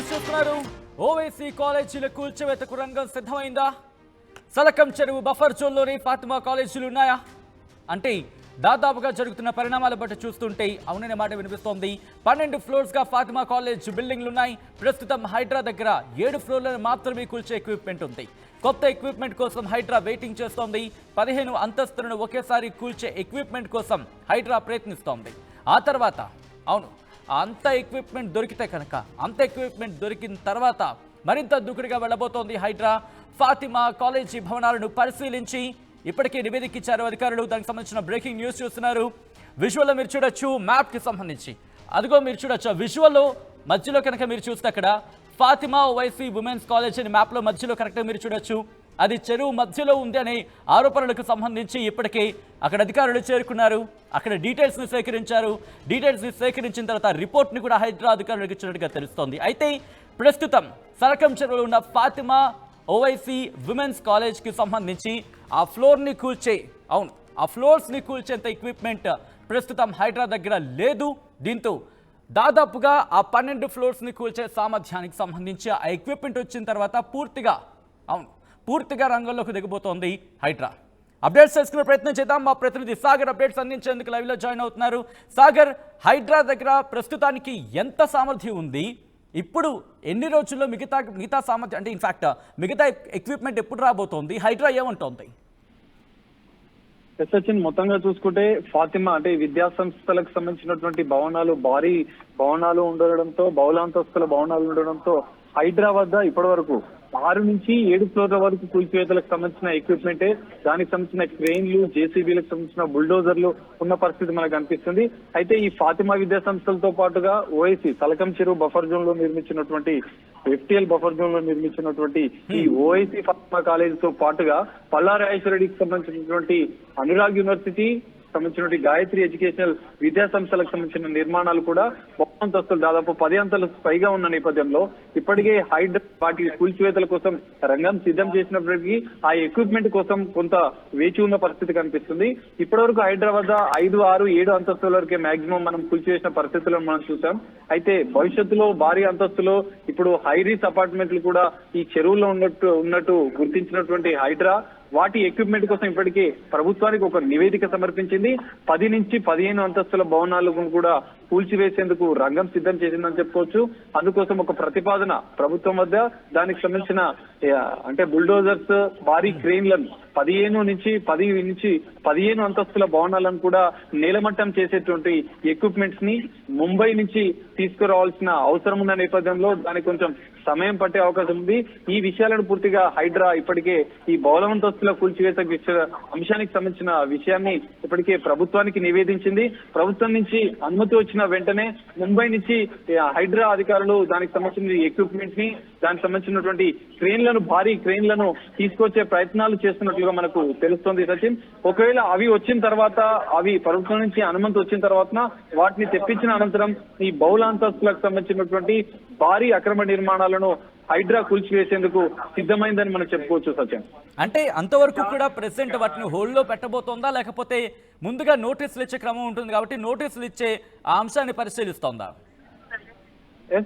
News చూస్తున్నారు. ఓవైసీ కాలేజీల కూల్చివేతకు రంగం సిద్ధమైందా? సలకం చెరువు బఫర్ జోన్లోని ఫాతిమా కాలేజీలు ఉన్నాయా అంటే దాదాపుగా జరుగుతున్న పరిణామాల బట్టి చూస్తుంటే అవుననే మాట వినిపిస్తోంది. 12 ఫ్లోర్స్గా ఫాతిమా కాలేజ్ బిల్డింగ్లు ఉన్నాయి. ప్రస్తుతం హైడ్రా దగ్గర 7 ఫ్లోర్లను మాత్రమే కూల్చే ఎక్విప్మెంట్ ఉంది. కొత్త ఎక్విప్మెంట్ కోసం హైడ్రా వెయిటింగ్ చేస్తోంది. 15 అంతస్తులను ఒకేసారి కూల్చే ఎక్విప్మెంట్ కోసం హైడ్రా ప్రయత్నిస్తోంది. ఆ తర్వాత అంత ఎక్విప్మెంట్ దొరికితే కనుక అంత ఎక్విప్మెంట్ దొరికిన తర్వాత మరింత దూకుడుగా వెళ్ళబోతోంది హైడ్రా. ఫాతిమా కాలేజీ భవనాలను పరిశీలించి ఇప్పటికే నివేదిక ఇచ్చారు అధికారులు. దానికి సంబంధించిన బ్రేకింగ్ న్యూస్ చూస్తున్నారు. విజువల్లో మీరు చూడొచ్చు, మ్యాప్కి సంబంధించి అదిగో మీరు చూడొచ్చు. విజువల్లో మధ్యలో కనుక మీరు చూస్తే అక్కడ ఫాతిమా ఓవైసీ ఉమెన్స్ కాలేజ్ అని మ్యాప్లో మధ్యలో కరెక్ట్గా మీరు చూడొచ్చు. అది చెరువు మధ్యలో ఉంది అనే ఆరోపణలకు సంబంధించి ఇప్పటికే అక్కడ అధికారులు చేరుకున్నారు. అక్కడ డీటెయిల్స్ని సేకరించారు. డీటెయిల్స్ని సేకరించిన తర్వాత రిపోర్ట్ని కూడా హైడ్రా అధికారులకు ఇచ్చినట్టుగా తెలుస్తోంది. అయితే ప్రస్తుతం సరకం చెరువులో ఉన్న ఫాతిమా ఓవైసీ ఉమెన్స్ కాలేజ్కి సంబంధించి ఆ ఫ్లోర్ని కూల్చే ఆ ఫ్లోర్స్ని కూల్చేంత ఎక్విప్మెంట్ ప్రస్తుతం హైడ్రా దగ్గర లేదు. దీంతో దాదాపుగా ఆ 12 ఫ్లోర్స్ని కూల్చే సామర్థ్యానికి సంబంధించి ఆ ఎక్విప్మెంట్ వచ్చిన తర్వాత పూర్తిగా రంగంలోకి దిగబోతోంది హైడ్రా. అప్డేట్స్ తెలుసుకునే ప్రయత్నం చేద్దాం. మా ప్రతినిధి సాగర్ అప్డేట్స్ అందించేందుకు లైవ్లో జాయిన్ అవుతున్నారు. సాగర్, హైడ్రా దగ్గర ప్రస్తుతానికి ఎంత సామర్థ్యం ఉంది? ఇప్పుడు ఎన్ని రోజుల్లో మిగతా సామర్థ్యం అంటే ఇన్ఫాక్ట్ మిగతా ఎక్విప్మెంట్ ఎప్పుడు రాబోతోంది? హైడ్రా ఏమంటోంది? సచిన్, మొత్తంగా చూసుకుంటే ఫాతిమా అంటే విద్యా సంస్థలకు సంబంధించినటువంటి భారీ భవనాలు ఉండడంతో, బహుళాంతస్తుల భవనాలు ఉండడంతో హైడ్రా వద్ద ఇప్పటి వరకు 6 నుంచి 7 ఫ్లోర్ల వరకు కూల్చివేతలకు సంబంధించిన ఎక్విప్మెంట్, దానికి సంబంధించిన క్రెయిన్లు, జేసీబీలకు సంబంధించిన బుల్డోజర్లు ఉన్న పరిస్థితి మనకు కనిపిస్తుంది. అయితే ఈ ఫాతిమా విద్యా సంస్థలతో పాటుగా ఓవైసీ సలకం చెరువు బఫర్ జోన్ లో నిర్మించినటువంటి FTL బఫర్ జోన్ లో నిర్మించినటువంటి ఈ ఓవైసీ ఫాతిమా కాలేజ్ తో పాటుగా పల్లారాజేశ్వరరెడ్డికి సంబంధించినటువంటి అనురాగ్ యూనివర్సిటీ సంబంధించిన గాయత్రి ఎడ్యుకేషనల్ విద్యా సంస్థలకు సంబంధించిన నిర్మాణాలు కూడా అంతస్తులు దాదాపు 10 అంతస్తులకు పైగా ఉన్న నేపథ్యంలో ఇప్పటికే హైడ్రా వాటి కూల్చివేతల కోసం రంగం సిద్ధం చేసినప్పటికీ ఆ ఎక్విప్మెంట్ కోసం కొంత వేచి ఉన్న పరిస్థితి కనిపిస్తుంది. ఇప్పటి వరకు హైడ్రా వద్ద 5, 6, 7 అంతస్తుల వరకే మాక్సిమం మనం కూల్చివేసిన పరిస్థితులను మనం చూసాం. అయితే భవిష్యత్తులో భారీ అంతస్తులో ఇప్పుడు హైరీస్ అపార్ట్మెంట్లు కూడా ఈ చెరువులో ఉన్నట్టు గుర్తించినటువంటి హైడ్రా వాటి ఎక్విప్మెంట్ కోసం ఇప్పటికే ప్రభుత్వానికి ఒక నివేదిక సమర్పించింది. 10 నుంచి 15 అంతస్తుల భవనాలను కూడా కూల్చివేసేందుకు రంగం సిద్ధం చేసిందని చెప్పుకోవచ్చు. అందుకోసం ఒక ప్రతిపాదన ప్రభుత్వం వద్ద దానికి సంబంధించిన అంటే బుల్డోజర్స్, భారీ క్రెయిన్లను 10 నుంచి 15 అంతస్తుల భవనాలను కూడా నేలమట్టం చేసేటువంటి ఎక్విప్మెంట్స్ ని ముంబై నుంచి తీసుకురావాల్సిన అవసరం ఉన్న నేపథ్యంలో దానికి కొంచెం సమయం పట్టే అవకాశం ఉంది. ఈ విషయాలను పూర్తిగా హైడ్రా ఇప్పటికే ఈ బహుళాంతస్తుల కూల్చివేత అంశానికి సంబంధించిన విషయాన్ని ఇప్పటికే ప్రభుత్వానికి నివేదించింది. ప్రభుత్వం నుంచి అనుమతి వచ్చిన వెంటనే ముంబై నుంచి హైడ్రా అధికారులు దానికి సంబంధించిన ఎక్విప్మెంట్ ని, దానికి సంబంధించినటువంటి భారీ క్రెయిన్లను తీసుకొచ్చే ప్రయత్నాలు చేస్తున్నట్లుగా మనకు తెలుస్తోంది సచిన్. ఒకవేళ అవి వచ్చిన తర్వాత, అవి ప్రభుత్వం నుంచి అనుమతి వచ్చిన తర్వాత వాటిని తెప్పించిన అనంతరం ఈ బహుళాంతస్తులకు సంబంధించినటువంటి భారీ అక్రమ నిర్మాణాలను హైడ్రా కూల్చివేసేందుకు సిద్ధమైందని మనం చెప్పుకోవచ్చు సచిన్. అంటే అంతవరకు కూడా ప్రెసిడెంట్ వాటిని హోల్డ్లో పెట్టబోతోందా, లేకపోతే ముందుగా నోటీసులు ఇచ్చే క్రమం ఉంటుంది కాబట్టి నోటీసులు ఇచ్చే ఆ అంశాన్ని పరిశీలిస్తోందా?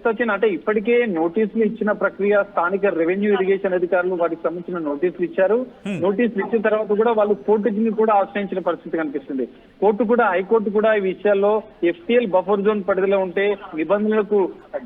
సచిన్, అంటే ఇప్పటికే నోటీసులు ఇచ్చిన ప్రక్రియ స్థానిక రెవెన్యూ ఇరిగేషన్ అధికారులు వాటికి సంబంధించిన నోటీసులు ఇచ్చారు. నోటీసులు ఇచ్చిన తర్వాత కూడా వాళ్ళు కోర్టుని కూడా ఆశ్రయించిన పరిస్థితి కనిపిస్తుంది. హైకోర్టు కూడా ఈ విషయాల్లో FTL బఫర్ జోన్ పరిధిలో ఉంటే నిబంధనలకు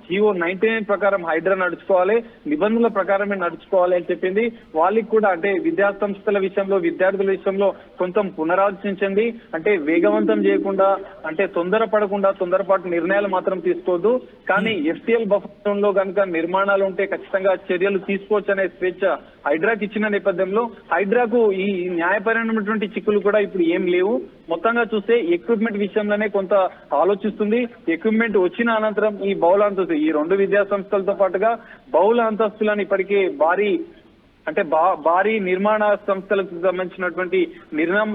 GO 99 ప్రకారం హైడ్రా నడుచుకోవాలి, నిబంధనల ప్రకారమే నడుచుకోవాలి అని చెప్పింది. వాళ్ళకి కూడా అంటే విద్యా సంస్థల విషయంలో, విద్యార్థుల విషయంలో కొంచెం పునరాలోచించండి, అంటే వేగవంతం చేయకుండా, అంటే తొందరపాటు నిర్ణయాలు మాత్రం తీసుకోవద్దు, కానీ FTL బఫర్ జోన్ లో కనుక నిర్మాణాలు ఉంటే ఖచ్చితంగా చర్యలు తీసుకోవచ్చు అనే స్వేచ్ఛ హైడ్రాకి ఇచ్చిన నేపథ్యంలో హైడ్రాకు ఈ న్యాయపరమైనటువంటి చిక్కులు కూడా ఇప్పుడు ఏం లేవు. మొత్తంగా చూస్తే ఎక్విప్మెంట్ విషయంలోనే కొంత ఆలోచిస్తుంది. ఎక్విప్మెంట్ వచ్చిన అనంతరం ఈ బహుళాంతస్తు, ఈ 2 విద్యా సంస్థలతో పాటుగా బహుళ అంతస్తులను ఇప్పటికే భారీ నిర్మాణ సంస్థలకు సంబంధించినటువంటి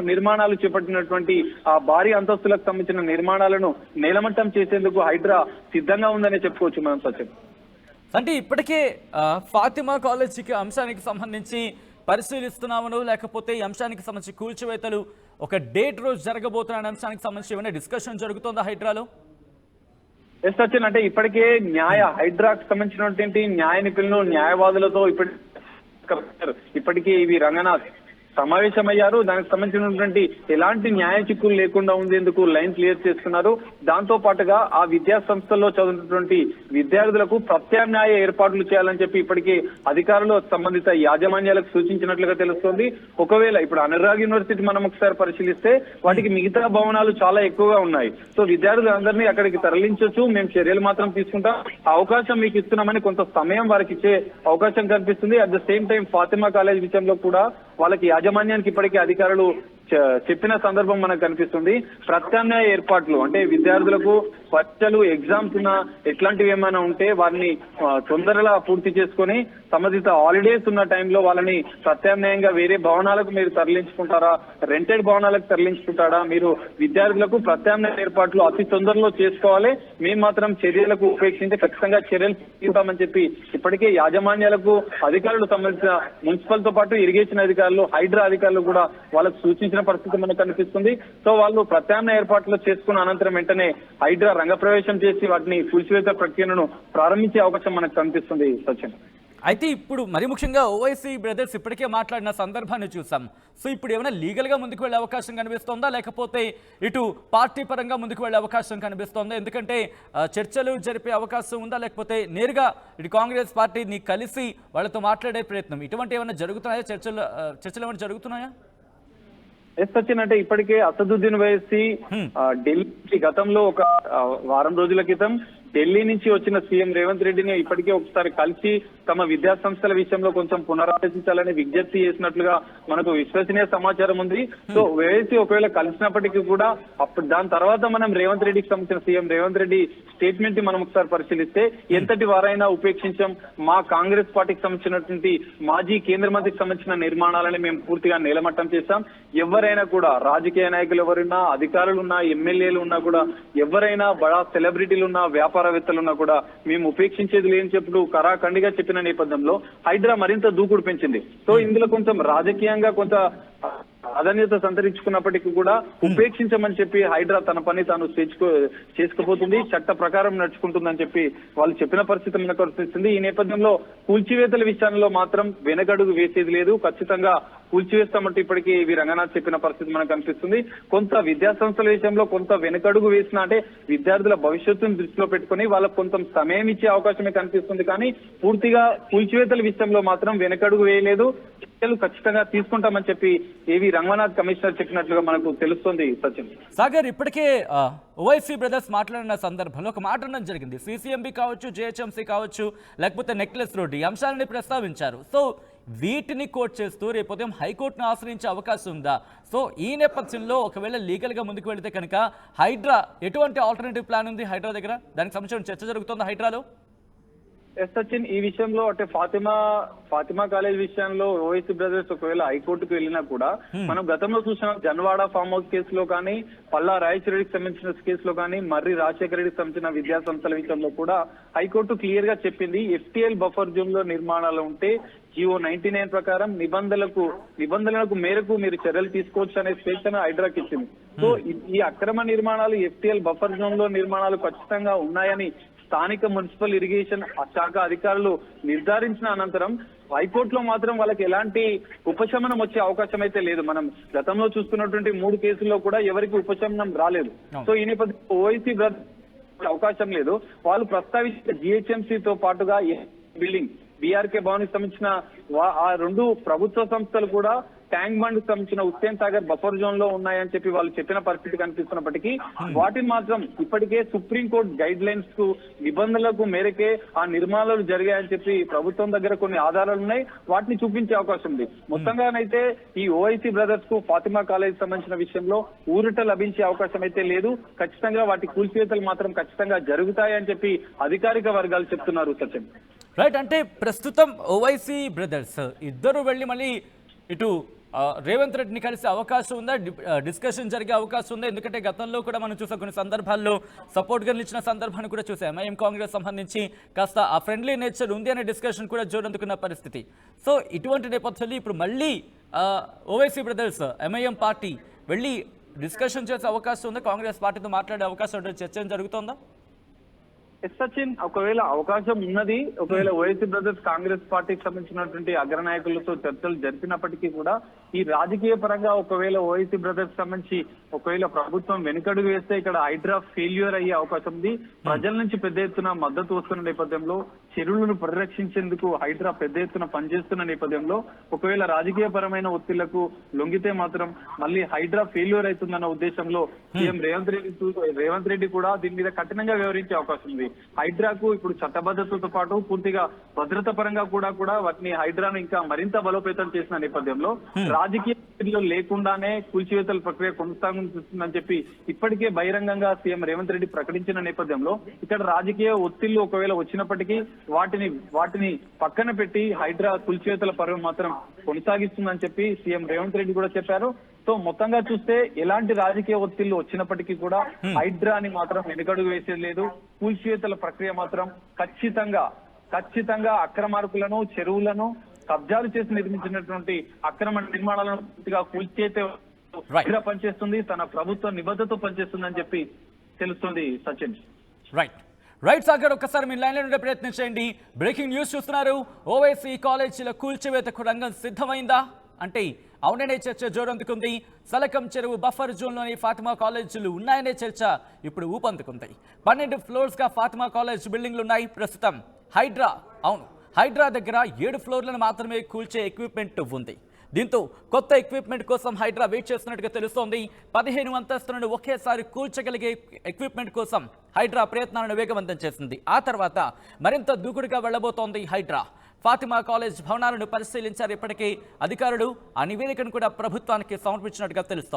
నిర్మాణాలు చేపట్టినటువంటి ఆ భారీ అంతస్తులకు సంబంధించిన నిర్మాణాలను నేలమట్టం చేసేందుకు హైడ్రా సిద్ధంగా ఉందనే చెప్పుకోవచ్చు మనం సచిన్. అంటే ఇప్పటికే ఫాతిమా కాలేజీకి అంశానికి సంబంధించి పరిశీలిస్తున్నామను, లేకపోతే ఈ అంశానికి సంబంధించి కూల్చివేతలు ఒక డేట్ రోజు జరగబోతున్న అంశానికి సంబంధించి ఏమైనా డిస్కషన్ జరుగుతుందా హైడ్రాలో? ఎస్ సచిన్, అంటే ఇప్పటికే హైడ్రాకు సంబంధించినటువంటి న్యాయ నిపుణులు న్యాయవాదులతో ఇప్పటికే ఇవి రంగనాథ్ సమావేశమయ్యారు. దానికి సంబంధించినటువంటి ఎలాంటి న్యాయ చిక్కులు లేకుండా ఉండేందుకు లైన్ క్లియర్ చేస్తున్నారు. దాంతో పాటుగా ఆ విద్యా సంస్థల్లో చదువుతున్నటువంటి విద్యార్థులకు ప్రత్యామ్నాయ ఏర్పాట్లు చేయాలని చెప్పి ఇప్పటికే అధికారులు సంబంధిత యాజమాన్యాలకు సూచించినట్లుగా తెలుస్తోంది. ఒకవేళ ఇప్పుడు అనురాగ్ యూనివర్సిటీ మనం ఒకసారి పరిశీలిస్తే వాటికి మిగతా భవనాలు చాలా ఎక్కువగా ఉన్నాయి. సో విద్యార్థులందరినీ అక్కడికి తరలించొచ్చు, మేము చర్యలు మాత్రం తీసుకుంటాం, అవకాశం మీకు ఇస్తున్నామని కొంత సమయం వారికి ఇచ్చే అవకాశం కనిపిస్తుంది. At the same time Fatima college విషయంలో కూడా వాళ్ళకి యాజమాన్యానికి ఇప్పటికే అధికారులు చెప్పిన సందర్భం మనకు కనిపిస్తుంది. ప్రత్యామ్నాయ ఏర్పాట్లు అంటే విద్యార్థులకు పరీక్షలు ఎగ్జామ్స్ ఉన్న ఎట్లాంటివి ఏమైనా ఉంటే వారిని తొందరగా పూర్తి చేసుకొని సంబంధిత హాలిడేస్ ఉన్న టైంలో వాళ్ళని ప్రత్యామ్నాయంగా వేరే భవనాలకు మీరు తరలించుకుంటారా, రెంటెడ్ భవనాలకు తరలించుకుంటారా, మీరు విద్యార్థులకు ప్రత్యామ్నాయ ఏర్పాట్లు అతి తొందరలో చేసుకోవాలి, మేము మాత్రం చర్యలకు ఉపేక్షించి ఖచ్చితంగా చర్యలు తీసుకుంటామని చెప్పి ఇప్పటికే యాజమాన్యాలకు అధికారులు సంబంధించిన మున్సిపల్ తో పాటు ఇరిగేషన్ అధికారులు, హైడ్రా అధికారులు కూడా వాళ్ళకు సూచించిన పరిస్థితి మనకు కనిపిస్తుంది. సో వాళ్ళు ప్రత్యామ్నాయ ఏర్పాట్లు చేసుకున్న అనంతరం వెంటనే హైడ్రా రంగప్రవేశం చేసి వాటిని కూల్చివేత ప్రక్రియను ప్రారంభించే అవకాశం మనకు కనిపిస్తుంది సచిన్. అయితే ఇప్పుడు మరి ముఖ్యంగా ఓవైసీ బ్రదర్స్ ఇప్పటికే మాట్లాడిన సందర్భాన్ని చూసాం. సో ఇప్పుడు ఏమైనా లీగల్గా ముందుకు వెళ్ళే అవకాశం కనిపిస్తోందా, లేకపోతే ఇటు పార్టీ పరంగా ముందుకు వెళ్ళే అవకాశం కనిపిస్తోందా? ఎందుకంటే చర్చలు జరిపే అవకాశం ఉందా, లేకపోతే నేరుగా ఇటు కాంగ్రెస్ పార్టీని కలిసి వాళ్ళతో మాట్లాడే ప్రయత్నం ఇటువంటి ఏమైనా జరుగుతున్నాయా? చర్చలు ఏమైనా జరుగుతున్నాయా? ఎస్ సచిన్, అంటే ఇప్పటికే అసదుద్దీన్ ఓవైసీ ఢిల్లీ గతంలో ఒక వారం రోజుల క్రితం ఢిల్లీ నుంచి వచ్చిన సీఎం రేవంత్ రెడ్డిని ఇప్పటికే ఒకసారి కలిసి తమ విద్యా సంస్థల విషయంలో కొంచెం పునరాలోచించాలని విజ్ఞప్తి చేసినట్లుగా మనకు విశ్వసనీయ సమాచారం ఉంది. సో ఓవైసీ ఒకవేళ కలిసినప్పటికీ కూడా అప్పుడు దాని తర్వాత మనం రేవంత్ రెడ్డికి సంబంధించిన సీఎం రేవంత్ రెడ్డి స్టేట్మెంట్ ని మనం ఒకసారి పరిశీలిస్తే ఎంతటి వారైనా ఉపేక్షించాం, మా కాంగ్రెస్ పార్టీకి సంబంధించినటువంటి మాజీ కేంద్ర మంత్రికి సంబంధించిన నిర్మాణాలని మేము పూర్తిగా నేలమట్టం చేశాం. ఎవరైనా కూడా రాజకీయ నాయకులు ఎవరైనా, అధికారులు ఉన్నా, ఎమ్మెల్యేలు ఉన్నా కూడా, ఎవరైనా బడా సెలబ్రిటీలు ఉన్నా, వ్యాపారవేత్తలు ఉన్నా కూడా మేము ఉపేక్షించేది లేని చెప్పుడు కరాఖండిగా చెప్పిన నేపథ్యంలో హైడ్రా మరింత దూకుడు పెంచింది. సో ఇందులో కొంచెం రాజకీయంగా కొంత ప్రాధాన్యత సంతరించుకున్నప్పటికీ కూడా ఉపేక్షించమని చెప్పి హైడ్రా తన పని తాను చేసుకోబోతుంది, చట్ట ప్రకారం నడుచుకుంటుందని చెప్పి వాళ్ళు చెప్పిన పరిస్థితి మనకు కనిపిస్తుంది. ఈ నేపథ్యంలో కూల్చివేతల విషయంలో మాత్రం వెనకడుగు వేసేది లేదు, ఖచ్చితంగా కూల్చివేస్తామంటే ఇప్పటికీ వి రంగనాథ్ చెప్పిన పరిస్థితి మనకు కనిపిస్తుంది. కొంత విద్యా సంస్థల విషయంలో కొంత వెనకడుగు వేసిన అంటే విద్యార్థుల భవిష్యత్తును దృష్టిలో పెట్టుకుని వాళ్ళకు కొంత సమయం ఇచ్చే అవకాశమే కనిపిస్తుంది, కానీ పూర్తిగా కూల్చివేతల విషయంలో మాత్రం వెనకడుగు వేయలేదు, చర్యలు ఖచ్చితంగా తీసుకుంటామని చెప్పి ఏవి రంగనాథ్ కమిషనర్ చెప్పినట్లుగా మనకు తెలుస్తుంది సచిన్. సాగర్, ఇప్పటికే ఓవైసీ బ్రదర్స్ మాట్లాడిన సందర్భంలో ఒక మాట అనడం జరిగింది. సిసిఎంబి కావచ్చు, జేహెచ్ఎంసీ కావచ్చు, లేకపోతే నెక్లెస్ రోడ్, ఈ అంశాలని ప్రస్తావించారు. సో వీటిని కోట్ చేస్తూ రేపు ఉదయం హైకోర్టును ఆశ్రయించే అవకాశం ఉందా? సో ఈ నేపథ్యంలో ఒకవేళ లీగల్గా ముందుకు వెళితే కనుక హైడ్రా ఎటువంటి ఆల్టర్నేటివ్ ప్లాన్ ఉంది హైడ్రా దగ్గర? దానికి సంబంధించిన చర్చ జరుగుతుంది హైడ్రాలో. ఎస్ సచిన్, ఈ విషయంలో అంటే ఫాతిమా కాలేజ్ విషయంలో ఓవైసీ బ్రదర్స్ ఒకవేళ హైకోర్టుకు వెళ్ళినా కూడా మనం గతంలో చూసిన జన్వాడ ఫామ్ హౌస్ కేసులో కానీ, పల్లా రాయచరెడ్డికి సంబంధించిన కేసులో కానీ, మర్రి రాజశేఖర రెడ్డికి సంబంధించిన విద్యా సంస్థల విషయంలో కూడా హైకోర్టు క్లియర్ గా చెప్పింది, ఎఫ్టీఎల్ బఫర్ జోన్ లో నిర్మాణాలు ఉంటే జియో 99 ప్రకారం నిబంధనలకు మేరకు మీరు చర్యలు తీసుకోవచ్చు అనే స్వేచ్ఛను హైడ్రాకి ఇచ్చింది. సో ఈ అక్రమ నిర్మాణాలు ఎఫ్టీఎల్ బఫర్ జోన్ లో నిర్మాణాలు ఖచ్చితంగా ఉన్నాయని స్థానిక మున్సిపల్ ఇరిగేషన్ శాఖ అధికారులు నిర్ధారించిన అనంతరం హైకోర్టులో మాత్రం వాళ్ళకి ఎలాంటి ఉపశమనం వచ్చే అవకాశం అయితే లేదు. మనం గతంలో చూస్తున్నటువంటి 3 కేసుల్లో కూడా ఎవరికి ఉపశమనం రాలేదు. సో ఈ నేపథ్యంలో ఓవైసీ అవకాశం లేదు. వాళ్ళు ప్రస్తావించిన జిహెచ్ఎంసీతో పాటుగా బిల్డింగ్, బీఆర్కే భవన్కి సంబంధించిన ఆ 2 ప్రభుత్వ సంస్థలు కూడా ట్యాంక్ బండ్ సంబంధించిన హుస్సేన్ సాగర్ బఫర్ జోన్ లో ఉన్నాయని చెప్పి వాళ్ళు చెప్పిన పరిస్థితి కనిపిస్తున్నప్పటికీ వాటిని మాత్రం ఇప్పటికే సుప్రీంకోర్టు గైడ్ లైన్స్ కు నిబంధనలకు మేరకే ఆ నిర్మాణాలు జరిగాయని చెప్పి ప్రభుత్వం దగ్గర కొన్ని ఆధారాలు ఉన్నాయి, వాటిని చూపించే అవకాశం ఉంది. మొత్తంగానైతే ఈ ఓవైసీ బ్రదర్స్ కు ఫాతిమా కాలేజ్ సంబంధించిన విషయంలో ఊరట లభించే అవకాశం అయితే లేదు. ఖచ్చితంగా వాటి కూల్చివేతలు మాత్రం ఖచ్చితంగా జరుగుతాయని చెప్పి అధికారిక వర్గాలు చెప్తున్నారు సచిన్. రైట్, అంటే ప్రస్తుతం ఓవైసీ బ్రదర్స్ ఇద్దరు వెళ్ళి మళ్ళీ ఇటు రేవంత్ రెడ్డిని కలిసే అవకాశం ఉందా? డిస్కషన్ జరిగే అవకాశం ఉందా? ఎందుకంటే గతంలో కూడా మనం చూసాం, కొన్ని సందర్భాల్లో సపోర్ట్గా నిలిచిన సందర్భాన్ని కూడా చూసాం. ఎంఐఎం కాంగ్రెస్ సంబంధించి కాస్త ఆ ఫ్రెండ్లీ నేచర్ ఉంది అనే డిస్కషన్ కూడా జోరందుకున్న పరిస్థితి. సో ఇటువంటి నేపథ్యంలో ఇప్పుడు మళ్ళీ ఓవైసీ బ్రదర్స్ ఎంఐఎం పార్టీ వెళ్ళి డిస్కషన్ చేసే అవకాశం ఉందా? కాంగ్రెస్ పార్టీతో మాట్లాడే అవకాశం ఉంటే చర్చ జరుగుతుందా? సచిన్, ఒకవేళ అవకాశం ఉన్నది, ఒకవేళ ఓవైసీ బ్రదర్స్ కాంగ్రెస్ పార్టీకి సంబంధించినటువంటి అగ్రనాయకులతో చర్చలు జరిపినప్పటికీ కూడా ఈ రాజకీయ పరంగా ఒకవేళ ఓవైసీ బ్రదర్స్ సంబంధించి ఒకవేళ ప్రభుత్వం వెనుకడుగు వేస్తే ఇక్కడ హైడ్రా ఫెయిల్యూర్ అయ్యే అవకాశం ఉంది. ప్రజల నుంచి పెద్ద ఎత్తున మద్దతు వస్తున్న నేపథ్యంలో, చెరువులను పరిరక్షించేందుకు హైడ్రా పెద్ద ఎత్తున పనిచేస్తున్న నేపథ్యంలో ఒకవేళ రాజకీయ పరమైన ఒత్తిళ్లకు లొంగితే మాత్రం మళ్ళీ హైడ్రా ఫెయిల్యూర్ అవుతుందన్న ఉద్దేశంలో సీఎం రేవంత్ రెడ్డి కూడా దీని మీద కఠినంగా వ్యవహరించే అవకాశం ఉంది. హైడ్రాకు ఇప్పుడు చట్టబద్ధతతో పాటు పూర్తిగా భద్రత పరంగా కూడా వాటిని హైడ్రాను ఇంకా మరింత బలోపేతం చేసిన నేపథ్యంలో రాజకీయ లేకుండానే కూల్చివేతల ప్రక్రియ కొనసాగుతుందని చెప్పి ఇప్పటికే బహిరంగంగా సీఎం రేవంత్ రెడ్డి ప్రకటించిన నేపథ్యంలో ఇక్కడ రాజకీయ ఒత్తిళ్లు ఒకవేళ వచ్చినప్పటికీ వాటిని పక్కన పెట్టి హైడ్రా కూల్చివేతల పర్వం మాత్రం కొనసాగిస్తుందని చెప్పి సీఎం రేవంత్ రెడ్డి కూడా చెప్పారు. సో మొత్తంగా చూస్తే ఎలాంటి రాజకీయ ఒత్తిళ్లు వచ్చినప్పటికీ కూడా హైడ్రాని మాత్రం వెనుకడుగు వేసేది లేదు. కూల్చివేతల ప్రక్రియ మాత్రం ఖచ్చితంగా అక్రమార్కులను, చెరువులను కబ్జాలు చేసి నిర్మించినటువంటి అక్రమ నిర్మాణాలను పూర్తిగా కూల్చేతే హైడ్రా పనిచేస్తుంది, తన ప్రభుత్వ నిబద్ధతతో పనిచేస్తుందని చెప్పి తెలుస్తుంది. సచిన్. రైట్ సాగర్, ఒక్కసారి మీ లైన్లో ఉండే ప్రయత్నం చేయండి. బ్రేకింగ్ న్యూస్ చూస్తున్నారు. ఓవైసీ కాలేజీల కూల్చివేతకు రంగం సిద్ధమైందా అంటే అవుననే చర్చ జోరందుకుంది. సలకం చెరువు బఫర్ జోన్లోని ఫాతిమా కాలేజీలు ఉన్నాయనే చర్చ ఇప్పుడు ఊపందుకుంది. 12 ఫ్లోర్స్గా ఫాతిమా కాలేజ్ బిల్డింగ్లు ఉన్నాయి ప్రస్తుతం. హైడ్రా దగ్గర 7 ఫ్లోర్లను మాత్రమే కూల్చే ఎక్విప్మెంట్ ఉంది. దీంతో కొత్త ఎక్విప్మెంట్ కోసం హైడ్రా వెయిట్ చేస్తున్నట్టుగా తెలుస్తోంది. 15 అంతస్తులను ఒకేసారి కూల్చగలిగే ఎక్విప్మెంట్ కోసం హైడ్రా ప్రయత్నాలను వేగవంతం చేసింది. ఆ తర్వాత మరింత దూకుడుగా వెళ్లబోతోంది హైడ్రా. ఫాతిమా కాలేజ్ భవనాలను పరిశీలించారు ఇప్పటికే అధికారులు. ఆ నివేదికను కూడా ప్రభుత్వానికి సమర్పించినట్టుగా తెలుస్తోంది.